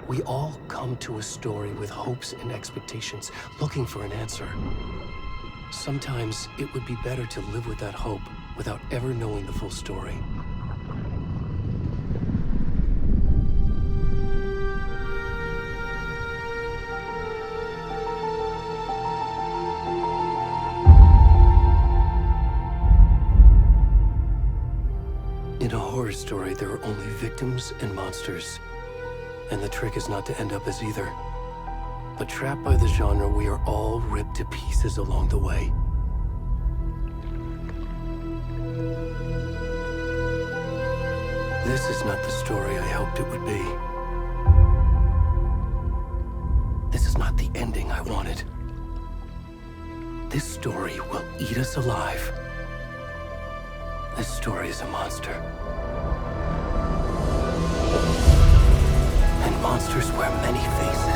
We all come to a story with hopes and expectations, looking for an answer. Sometimes it would be better to live with that hope without ever knowing the full story. In a horror story, there are only victims and monsters. And the trick is not to end up as either. But trapped by the genre, we are all ripped to pieces along the way. This is not the story I hoped it would be. This is not the ending I wanted. This story will eat us alive. This story is a monster. And monsters wear many faces.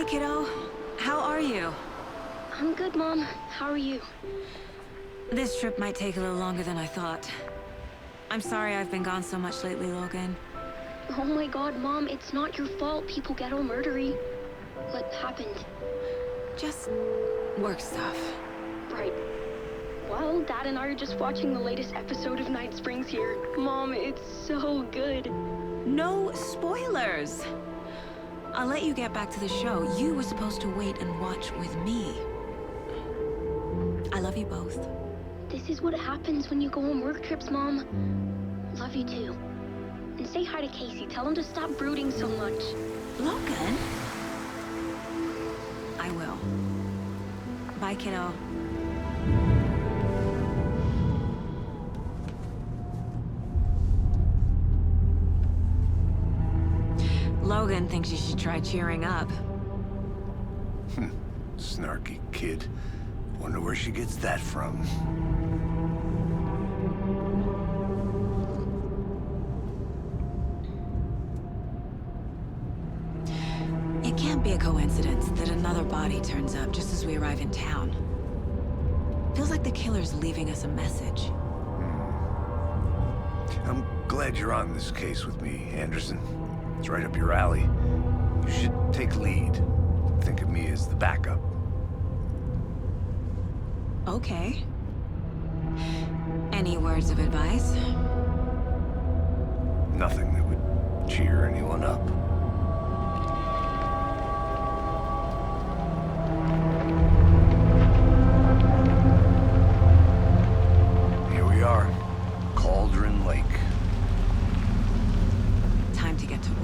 Hey, kiddo. How are you? I'm good, Mom. How are you? This trip might take a little longer than I thought. I'm sorry I've been gone so much lately, Logan. Oh my god, Mom, it's not your fault people get all murdery. What happened? Just work stuff. Right. Well, Dad and I are just watching the latest episode of Night Springs here. Mom, it's so good. No spoilers! I'll let you get back to the show. You were supposed to wait and watch with me. I love you both. This is what happens when you go on work trips, Mom. Love you too. And say hi to Casey. Tell him to stop brooding so much. Logan? I will. Bye, kiddo. Logan thinks you should try cheering up. Snarky kid. Wonder where she gets that from. It can't be a coincidence that another body turns up just as we arrive in town. Feels like the killer's leaving us a message. I'm glad you're on this case with me, Anderson. It's right up your alley. You should take lead. Think of me as the backup. Okay. Any words of advice? Nothing that would cheer anyone up. Here we are. Cauldron Lake. Time to get to work.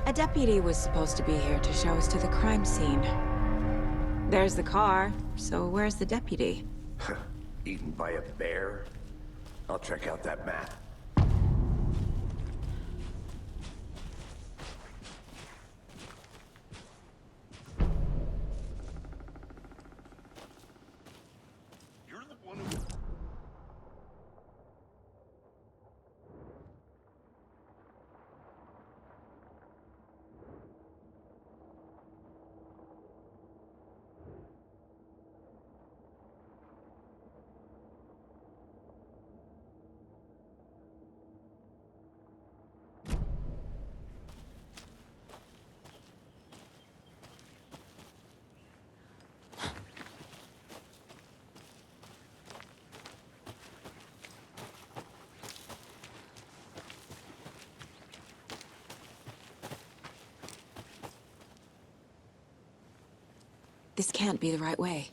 A deputy was supposed to be here to show us to the crime scene. There's the car, so where's the deputy? Eaten by a bear? I'll check out that map. You're the one who... This can't be the right way.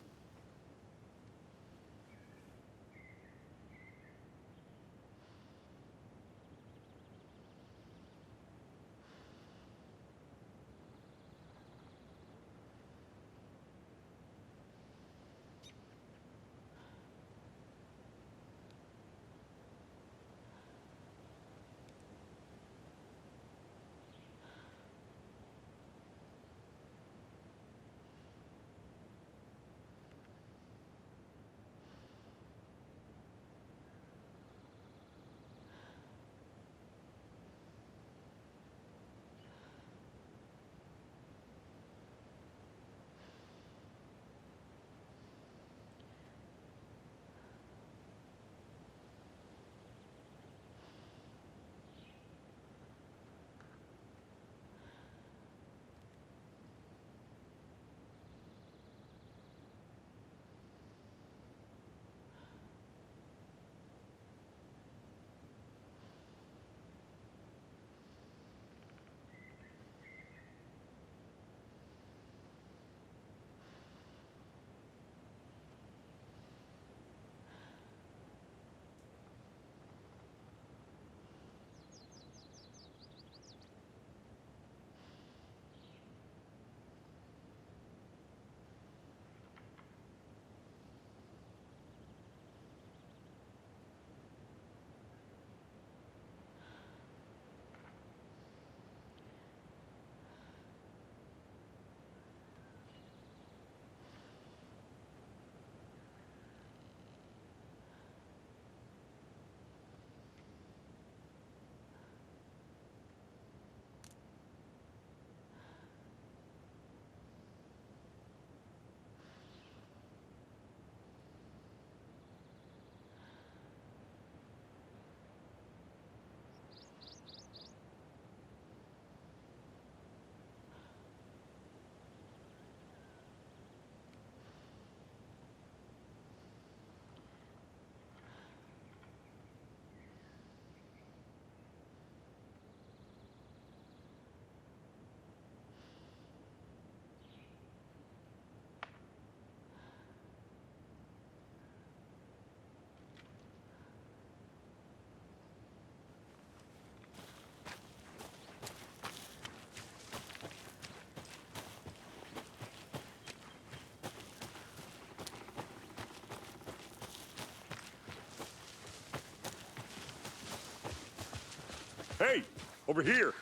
Over here.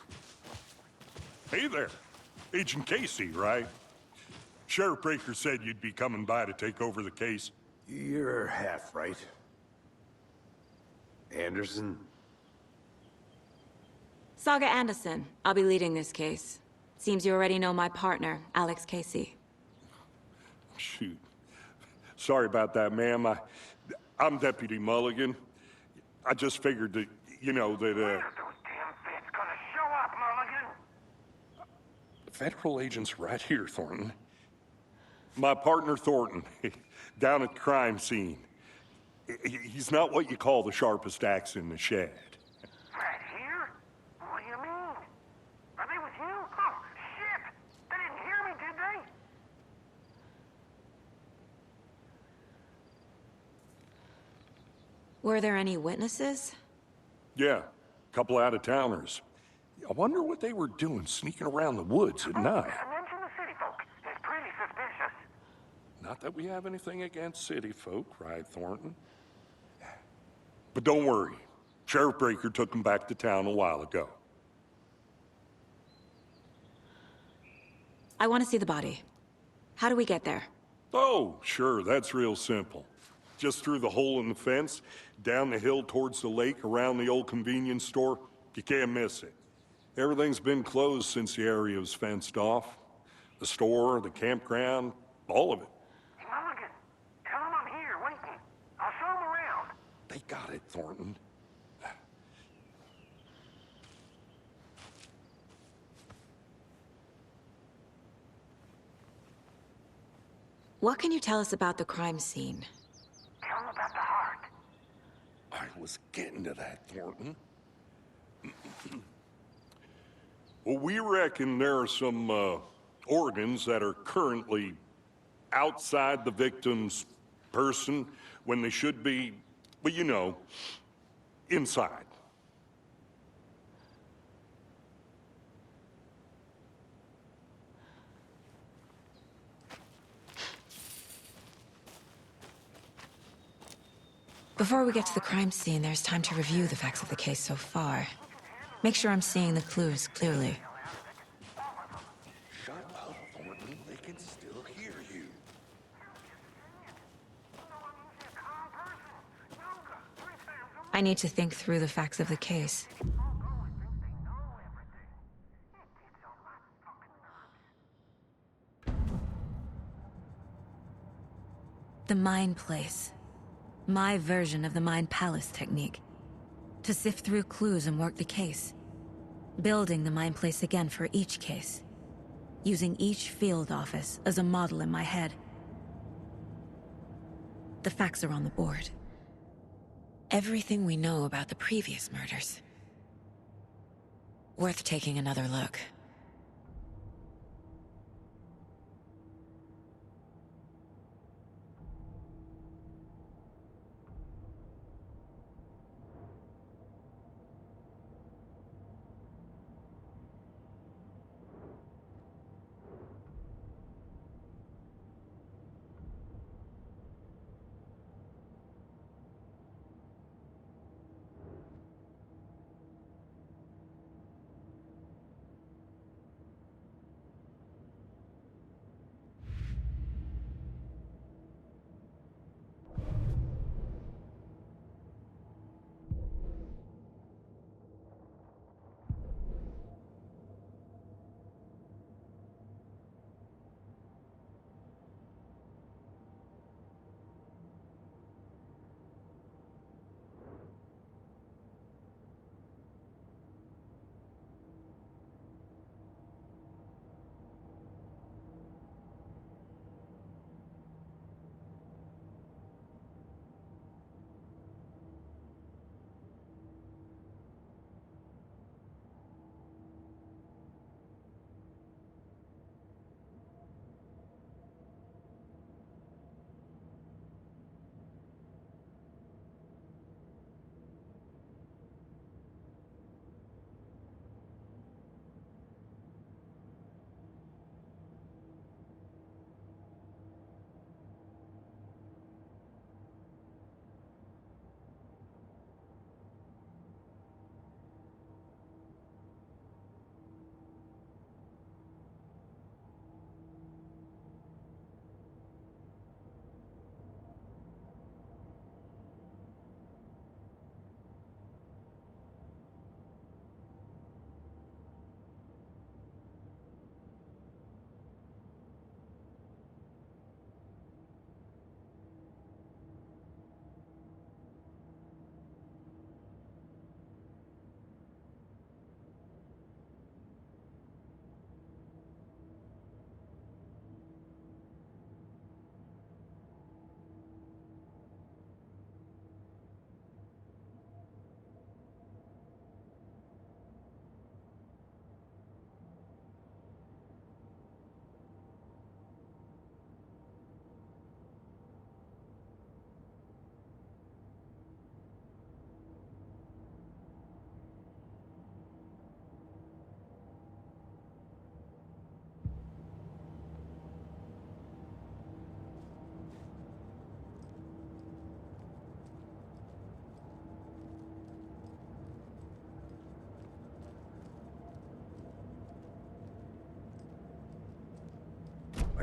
Hey there. Agent Casey, right? Sheriff Breaker said you'd be coming by to take over the case. You're half right. Anderson? Saga Anderson. I'll be leading this case. Seems you already know my partner, Alex Casey. Shoot. Sorry about that, ma'am. I'm Deputy Mulligan. I just figured that, When are those damn feds gonna show up, Mulligan? Federal agent's right here, Thornton. My partner, Thornton, down at the crime scene. He's not what you call the sharpest axe in the shed. Right here? What do you mean? Are they with you? Oh, shit! They didn't hear me, did they? Were there any witnesses? Yeah, a couple out-of-towners. I wonder what they were doing sneaking around the woods at night. Mention the city folk. It's pretty suspicious. Not that we have anything against city folk, right, Thornton? But don't worry. Sheriff Breaker took them back to town a while ago. I want to see the body. How do we get there? Oh, sure, that's real simple. Just through the hole in the fence, down the hill towards the lake, around the old convenience store. You can't miss it. Everything's been closed since the area was fenced off. The store, the campground, all of it. Hey, Mulligan, tell them I'm here, waiting. I'll show them around. They got it, Thornton. What can you tell us about the crime scene? Tell them about the heart. I was getting to that, Thornton. Well, we reckon there are some organs that are currently outside the victim's person when they should be, well, you know, inside. Before we get to the crime scene, there's time to review the facts of the case so far. Make sure I'm seeing the clues clearly. Shut up, Thornton. They can still hear you. I need to think through the facts of the case. The Mind Place. My version of the Mind Palace technique. To sift through clues and work the case. Building the Mind Place again for each case. Using each field office as a model in my head. The facts are on the board. Everything we know about the previous murders. Worth taking another look.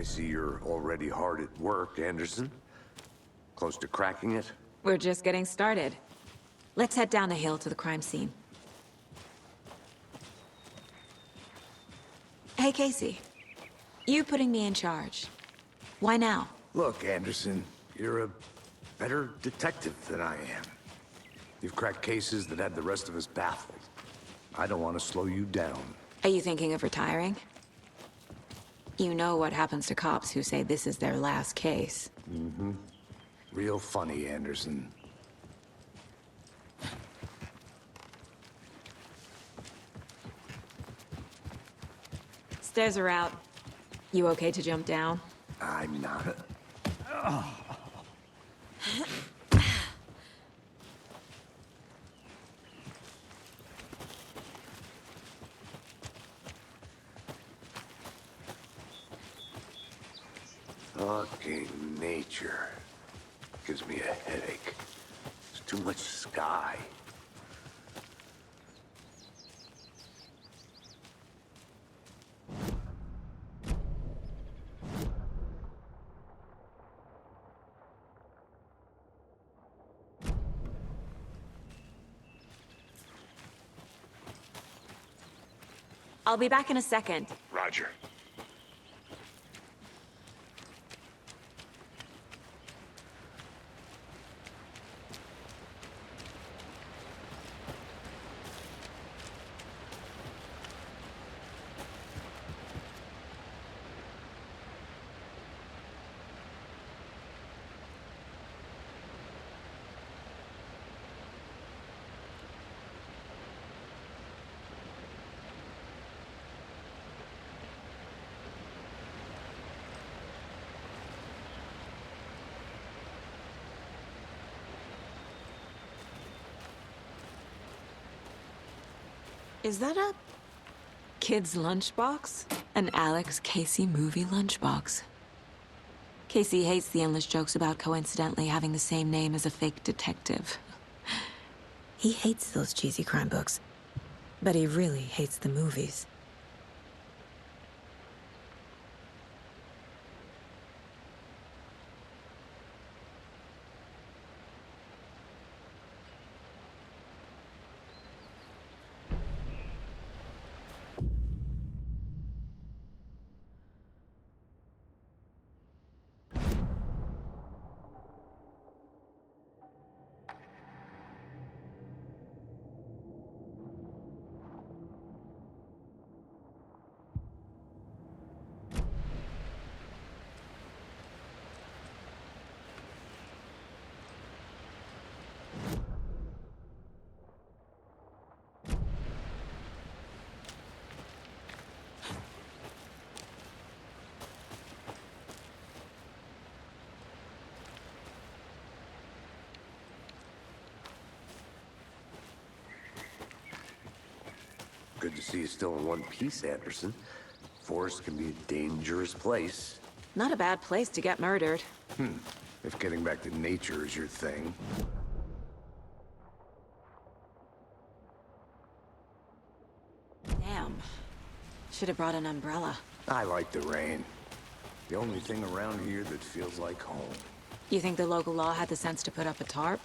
I see you're already hard at work, Anderson. Close to cracking it? We're just getting started. Let's head down the hill to the crime scene. Hey, Casey. You putting me in charge. Why now? Look, Anderson, you're a better detective than I am. You've cracked cases that had the rest of us baffled. I don't want to slow you down. Are you thinking of retiring? You know what happens to cops who say this is their last case. Real funny, Anderson. Stairs are out. You okay to jump down? I'm not. Fucking nature. Gives me a headache. There's too much sky. I'll be back in a second. Roger. Is that a kid's lunchbox? An Alex Casey movie lunchbox. Casey hates the endless jokes about coincidentally having the same name as a fake detective. He hates those cheesy crime books, but he really hates the movies. Good to see you still in one piece, Anderson. Forest can be a dangerous place. Not a bad place to get murdered. If getting back to nature is your thing. Damn. Should have brought an umbrella. I like the rain. The only thing around here that feels like home. You think the local law had the sense to put up a tarp?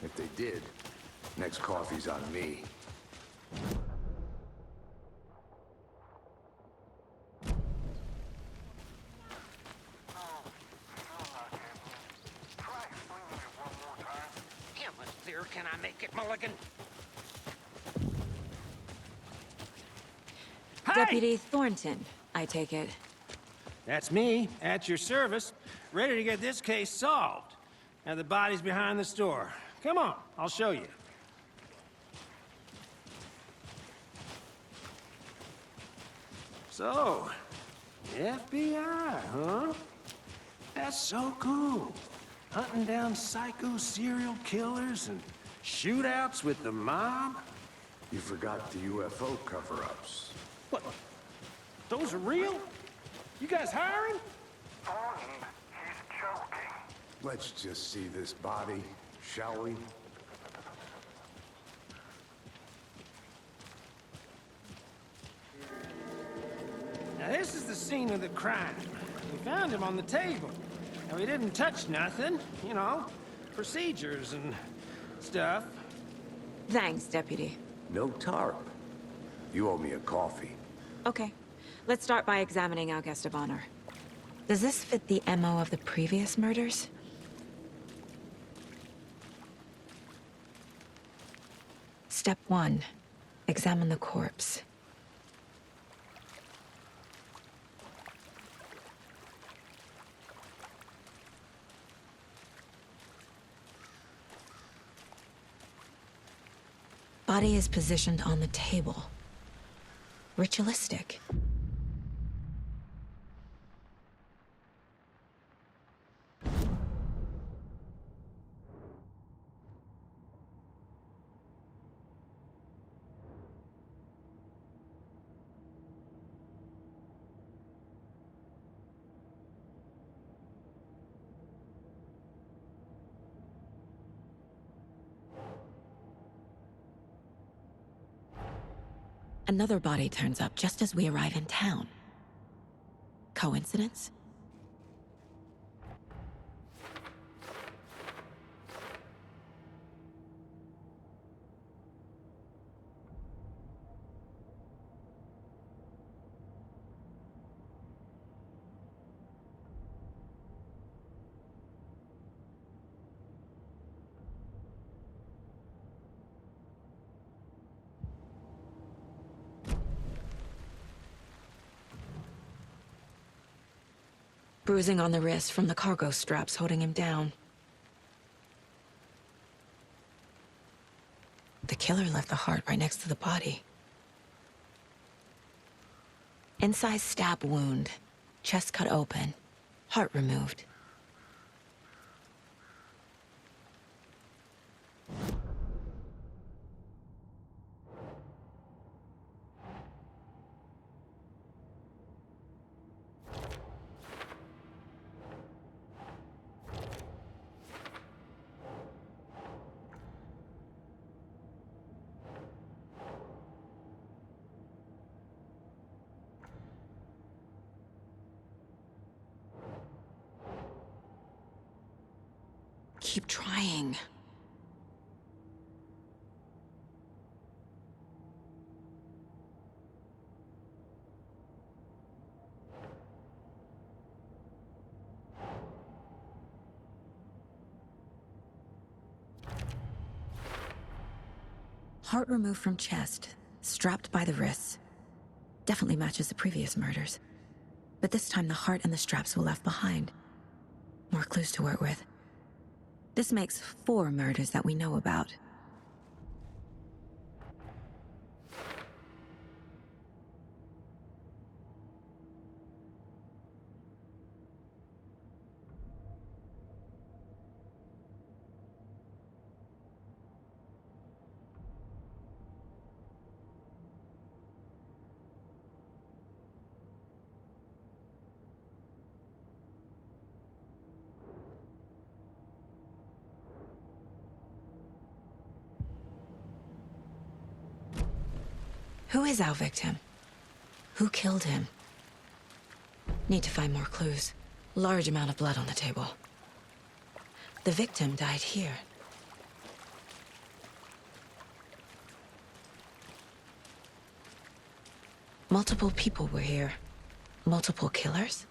If they did, next coffee's on me. Can I make it, Mulligan? Hey! Deputy Thornton, I take it. That's me, at your service, ready to get this case solved. Now the body's behind the store. Come on, I'll show you. So, FBI, huh? That's so cool. Hunting down psycho serial killers and shootouts with the mob? You forgot the UFO cover-ups. What? Those are real? You guys hiring? Thornton, he's joking. Let's just see this body, shall we? Now this is the scene of the crime. We found him on the table. And we didn't touch nothing, you know, procedures and stuff. Thanks, Deputy. No tarp. You owe me a coffee. Okay. Let's start by examining our guest of honor. Does this fit the MO of the previous murders? Step 1. Examine the corpse. Body is positioned on the table. Ritualistic. Another body turns up just as we arrive in town. Coincidence? Bruising on the wrist from the cargo straps holding him down. The killer left the heart right next to the body. Inside stab wound, chest cut open, heart removed. Keep trying. Heart removed from chest, strapped by the wrists. Definitely matches the previous murders. But this time the heart and the straps were left behind. More clues to work with. This makes 4 murders that we know about. Who is our victim? Who killed him? Need to find more clues. Large amount of blood on the table. The victim died here. Multiple people were here. Multiple killers?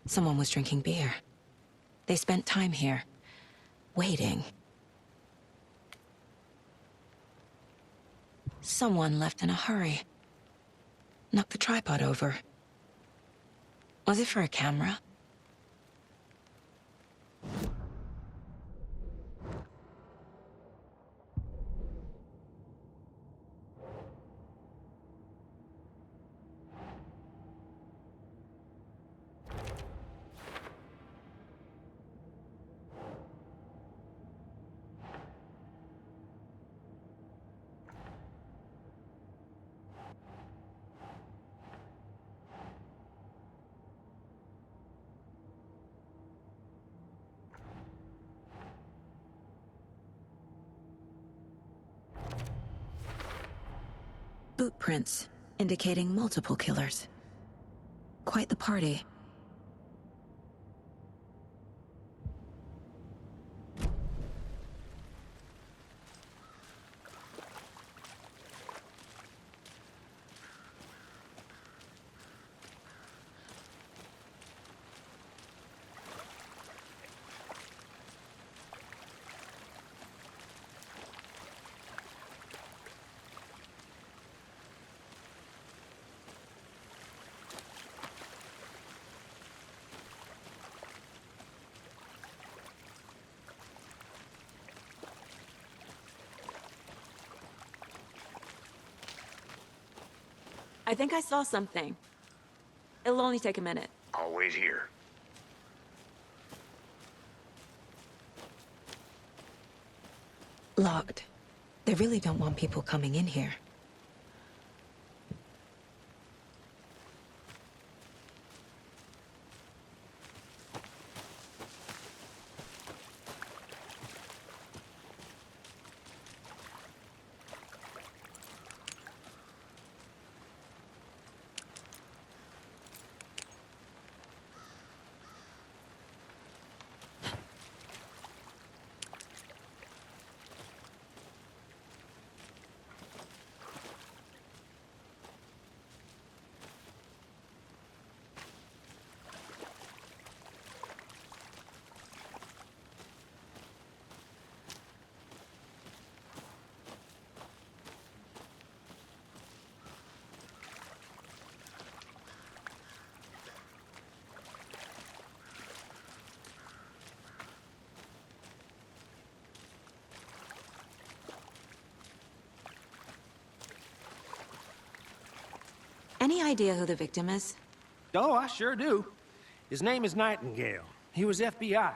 Someone was drinking beer. They spent time here, waiting. Someone left in a hurry. Knocked the tripod over. Was it for a camera? Boot prints, indicating multiple killers. Quite the party. I think I saw something. It'll only take a minute. I'll wait here. Locked. They really don't want people coming in here. Any idea who the victim is? Oh, I sure do. His name is Nightingale. He was FBI.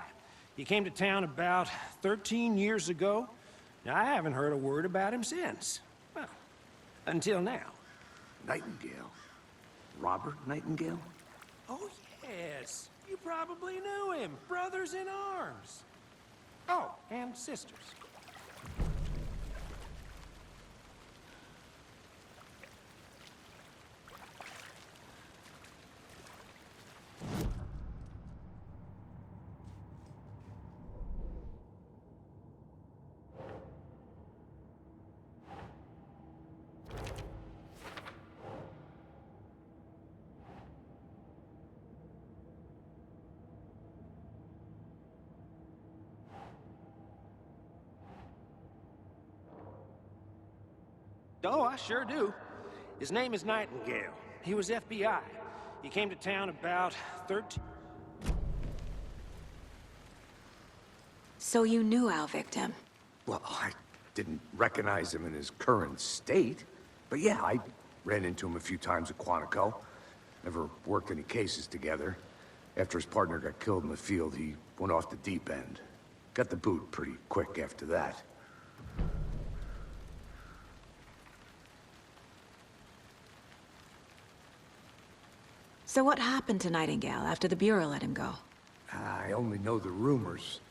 He came to town about 13 years ago. Now, I haven't heard a word about him since. Well, until now. Nightingale? Robert Nightingale? Oh, yes. You probably knew him. Brothers in arms. Oh, and sisters. Oh, I sure do. His name is Nightingale. He was FBI. He came to town about 13... So you knew our victim? Well, I didn't recognize him in his current state. But yeah, I ran into him a few times at Quantico. Never worked any cases together. After his partner got killed in the field, he went off the deep end. Got the boot pretty quick after that. So what happened to Nightingale after the Bureau let him go? I only know the rumors.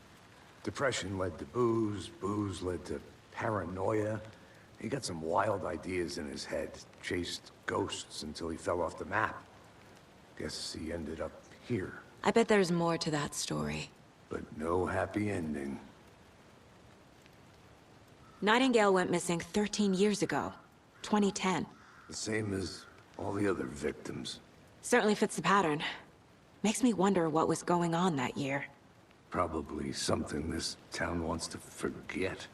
Depression led to booze, booze led to paranoia. He got some wild ideas in his head, chased ghosts until he fell off the map. Guess he ended up here, I bet there's more to that story. but no happy ending. Nightingale went missing 13 years ago, 2010. The same as all the other victims. Certainly fits the pattern. Makes me wonder what was going on that year. Probably something this town wants to forget.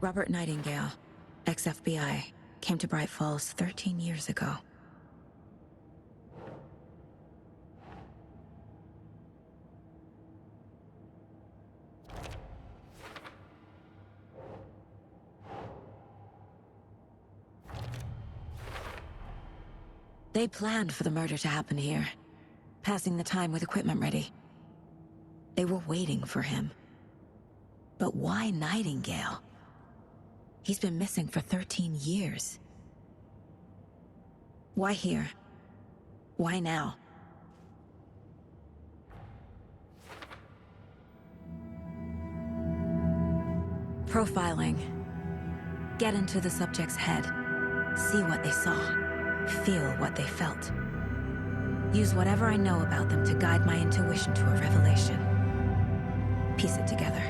Robert Nightingale, ex-FBI, came to Bright Falls 13 years ago. They planned for the murder to happen here, passing the time with equipment ready. They were waiting for him. But why Nightingale? He's been missing for 13 years. Why here? Why now? Profiling. Get into the subject's head. See what they saw. Feel what they felt. Use whatever I know about them to guide my intuition to a revelation. Piece it together.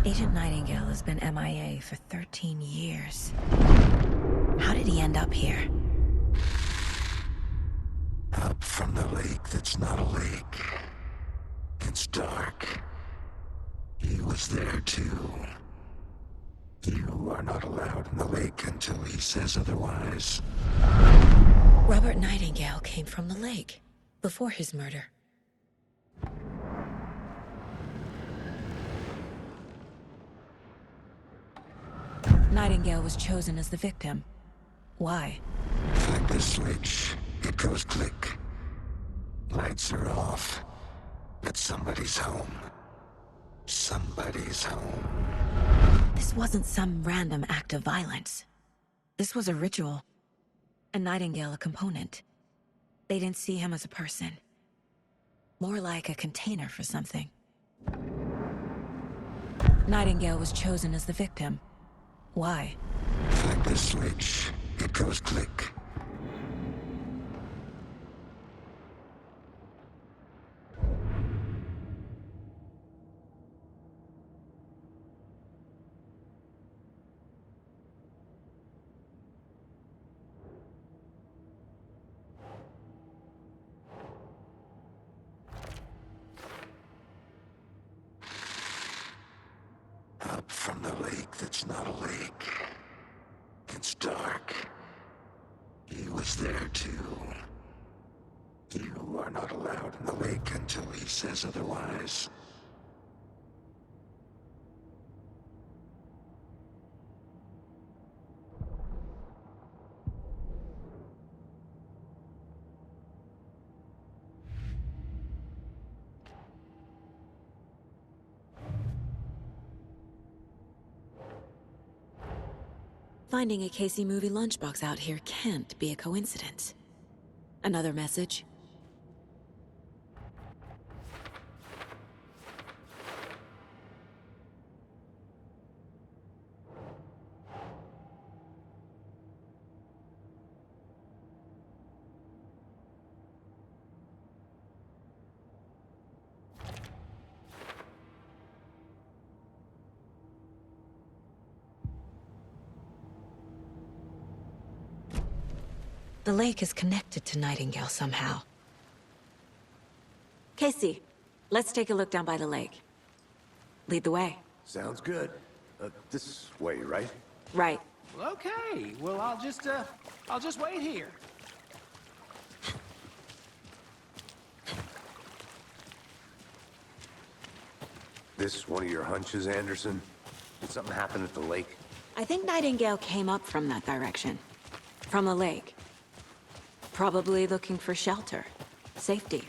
Agent Nightingale has been MIA for 13 years. How did he end up here? Up from the lake that's not a lake. It's dark. He was there too. You are not allowed in the lake until he says otherwise. Robert Nightingale came from the lake, before his murder. Nightingale was chosen as the victim. Why? Like the switch, it goes click. Lights are off. But somebody's home. Somebody's home. This wasn't some random act of violence. This was a ritual. And Nightingale a component. They didn't see him as a person. More like a container for something. Nightingale was chosen as the victim. Why? Like the switch, it goes click. Up from the lake that's not a lake. It's dark. He was there too. You are not allowed in the lake until he says otherwise. Finding a Casey movie lunchbox out here can't be a coincidence. Another message? The lake is connected to Nightingale somehow. Casey, let's take a look down by the lake. Lead the way. Sounds good. This way, right? Right. Okay, well, I'll just wait here. This one of your hunches, Anderson? Did something happen at the lake? I think Nightingale came up from that direction. From the lake. Probably looking for shelter. Safety.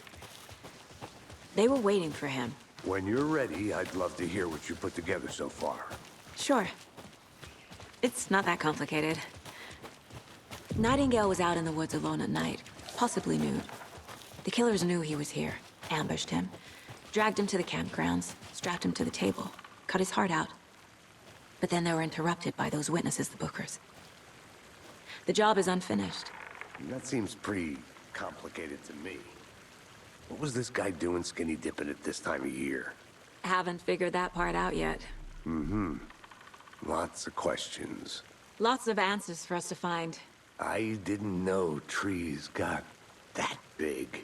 They were waiting for him. When you're ready, I'd love to hear what you put together so far. Sure. It's not that complicated. Nightingale was out in the woods alone at night, possibly nude. The killers knew he was here, ambushed him, dragged him to the campgrounds, strapped him to the table, cut his heart out. But then they were interrupted by those witnesses, the Bookers. The job is unfinished. That seems pretty complicated to me. What was this guy doing skinny dipping at this time of year? Haven't figured that part out yet. Lots of questions. Lots of answers for us to find. I didn't know trees got that big.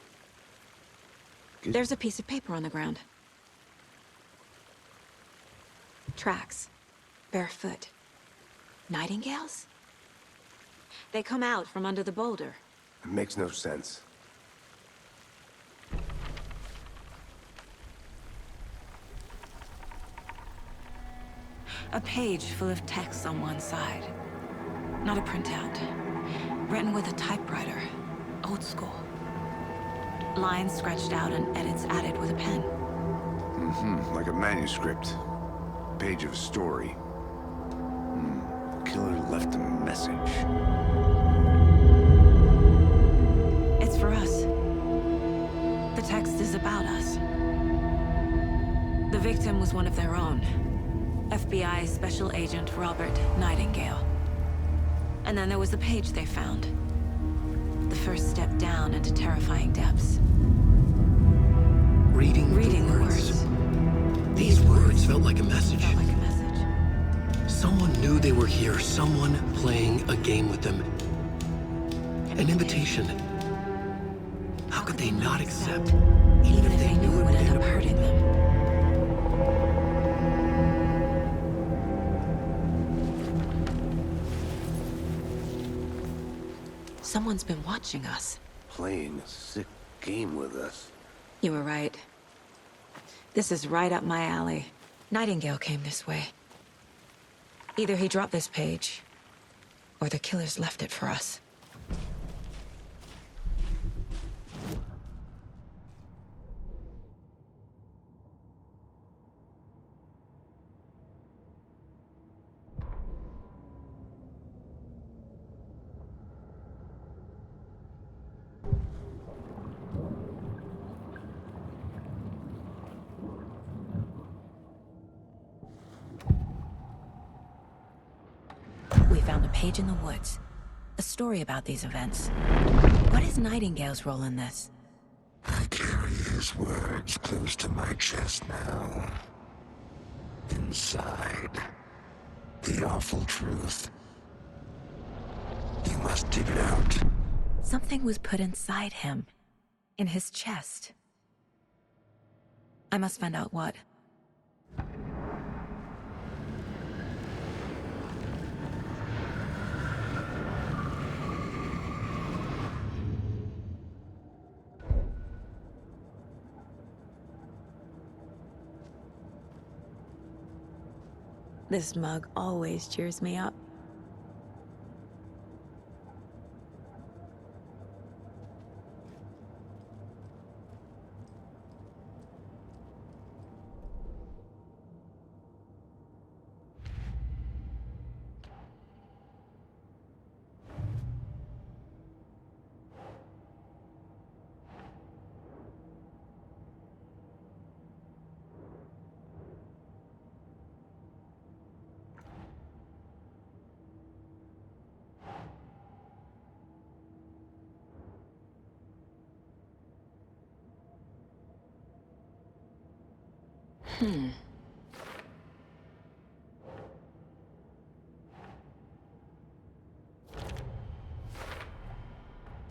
There's a piece of paper on the ground. Tracks. Barefoot. Nightingales? They come out from under the boulder. It makes no sense. A page full of text on one side. Not a printout. Written with a typewriter. Old school. Lines scratched out and edits added with a pen. Like a manuscript. Page of a story. Killer left a message. It's for us. The text is about us. The victim was one of their own. FBI Special Agent Robert Nightingale. And then there was the page they found. The first step down into terrifying depths. Reading the words. These words felt like a message. Felt like a message. Someone knew they were here, someone playing a game with them. An invitation. How could they not accept, Even if they knew it would end up hurting them. Someone's been watching us. Playing a sick game with us. You were right. This is right up my alley. Nightingale came this way. Either he dropped this page, or the killers left it for us. We found a page in the woods. A story about these events. What is Nightingale's role in this? I carry his words close to my chest now. Inside, the awful truth. You must dig it out. Something was put inside him. In his chest. I must find out what. This mug always cheers me up.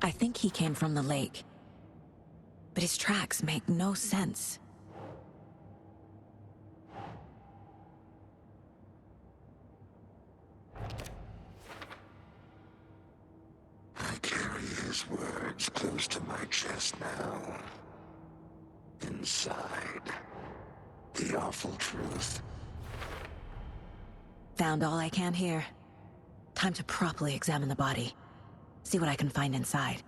I think he came from the lake. But his tracks make no sense. I carry his words close to my chest now. Inside, the awful truth. Found all I can here. Time to properly examine the body. See what I can find inside.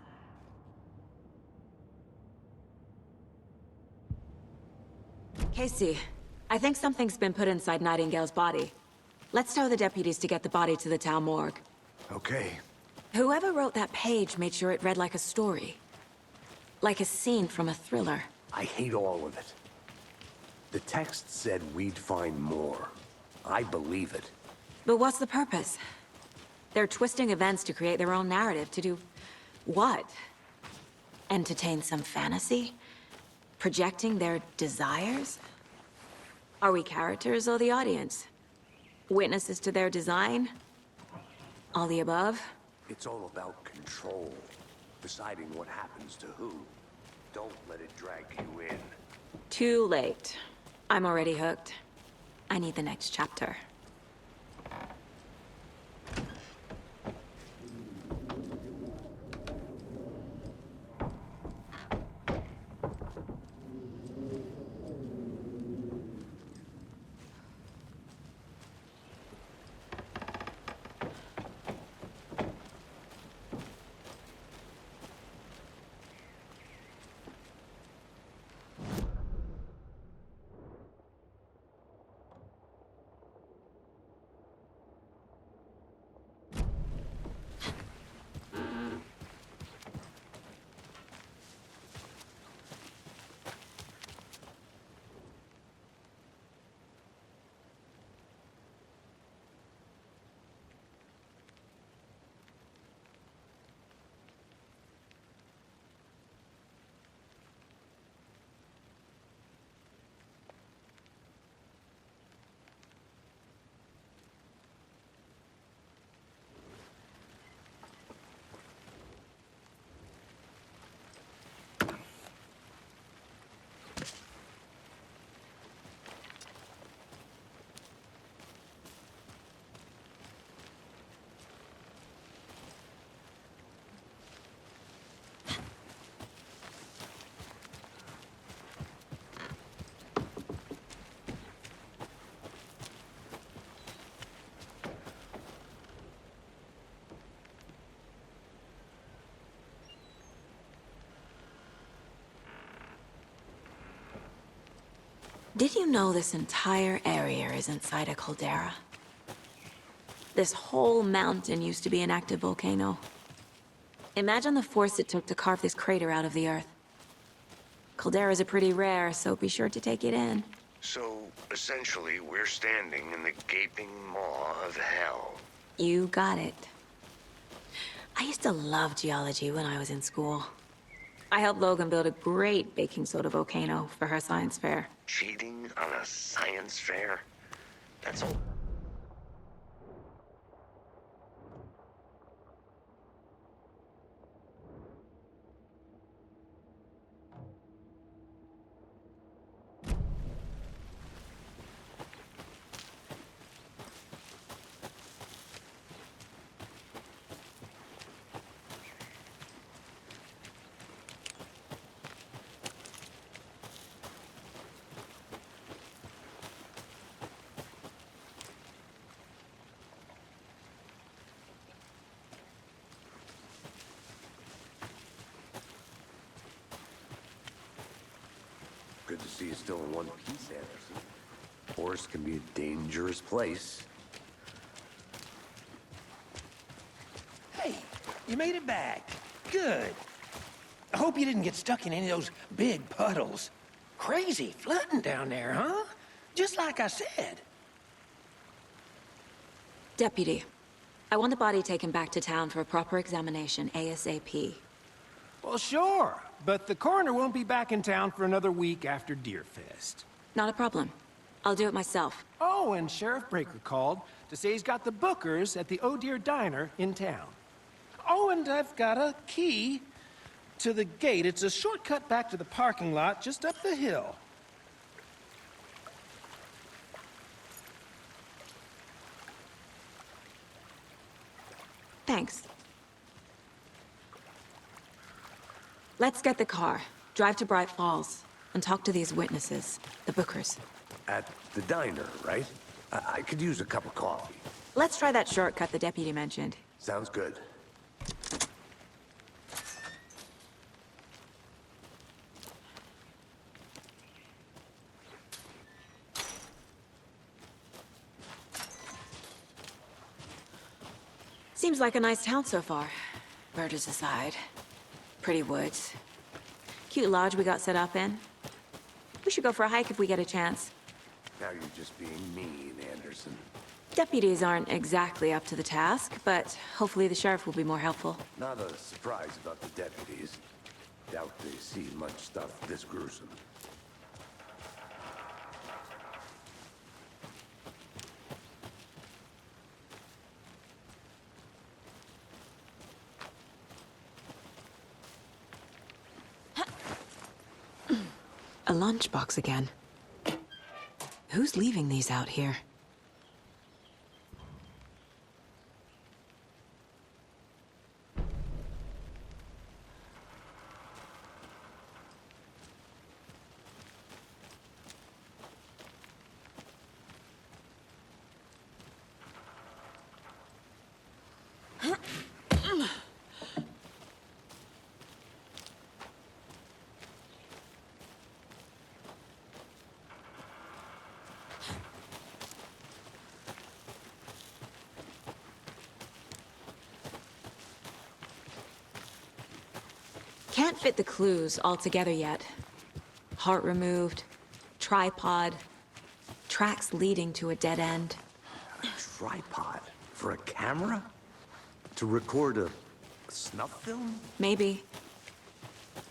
Casey, I think something's been put inside Nightingale's body. Let's tell the deputies to get the body to the town morgue. Okay. Whoever wrote that page made sure it read like a story. Like a scene from a thriller. I hate all of it. The text said we'd find more. I believe it. But what's the purpose? They're twisting events to create their own narrative. To do what? Entertain some fantasy? Projecting their desires? Are we characters or the audience? Witnesses to their design? All the above? It's all about control. Deciding what happens to who. Don't let it drag you in. Too late. I'm already hooked. I need the next chapter. Did you know this entire area is inside a caldera? This whole mountain used to be an active volcano. Imagine the force it took to carve this crater out of the earth. Calderas are pretty rare, so be sure to take it in. So, essentially, we're standing in the gaping maw of hell. You got it. I used to love geology when I was in school. I helped Logan build a great baking soda volcano for her science fair. Cheating on a science fair? That's all. Good to see you still in one piece, Anderson. Forest can be a dangerous place. Hey, you made it back. Good. I hope you didn't get stuck in any of those big puddles. Crazy flooding down there, huh? Just like I said. Deputy, I want the body taken back to town for a proper examination, ASAP. Well, sure, but the coroner won't be back in town for another week after Deerfest. Not a problem. I'll do it myself. Oh, and Sheriff Breaker called to say he's got the Bookers at the Oh Dear Diner in town. Oh, and I've got a key to the gate. It's a shortcut back to the parking lot just up the hill. Thanks. Let's get the car, drive to Bright Falls, and talk to these witnesses, the Bookers. At the diner, right? I could use a cup of coffee. Let's try that shortcut the deputy mentioned. Sounds good. Seems like a nice town so far. Murders aside. Pretty woods. Cute lodge we got set up in. We should go for a hike if we get a chance. Now you're just being mean, Anderson. Deputies aren't exactly up to the task, but hopefully the sheriff will be more helpful. Not a surprise about the deputies. Doubt they see much stuff this gruesome. A lunchbox again. Who's leaving these out here? Can't fit the clues all together yet. Heart removed, tripod, tracks leading to a dead end. A tripod? For a camera? To record a snuff film? Maybe.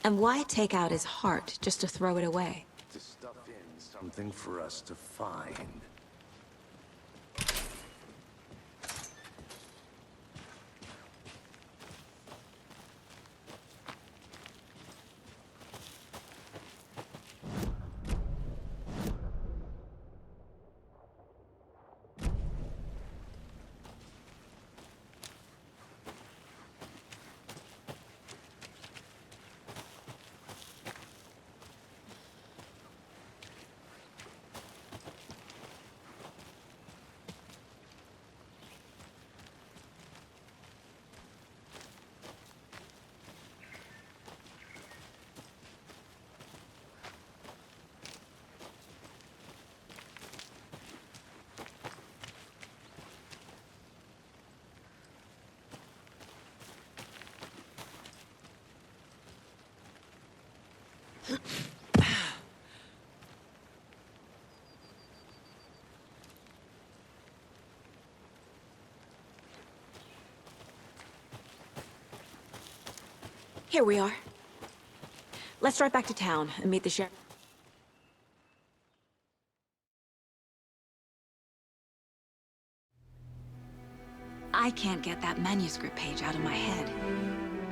And why take out his heart just to throw it away? To stuff in something for us to find. Here we are. Let's drive back to town and meet the sheriff. I can't get that manuscript page out of my head.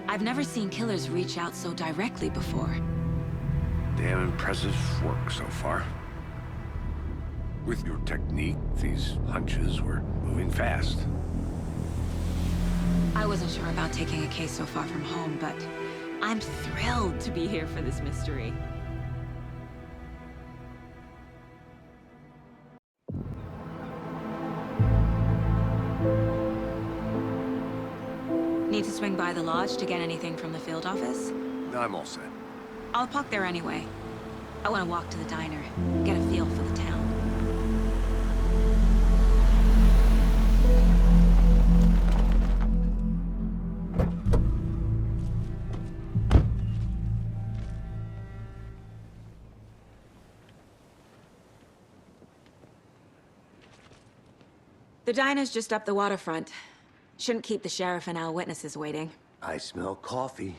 I've never seen killers reach out so directly before. Damn impressive work so far. With your technique, these hunches were moving fast. I wasn't sure about taking a case so far from home, but I'm thrilled to be here for this mystery. Need to swing by the lodge to get anything from the field office? I'm all set. I'll park there anyway. I want to walk to the diner, get a feel for the town. The diner's just up the waterfront. Shouldn't keep the sheriff and our witnesses waiting. I smell coffee.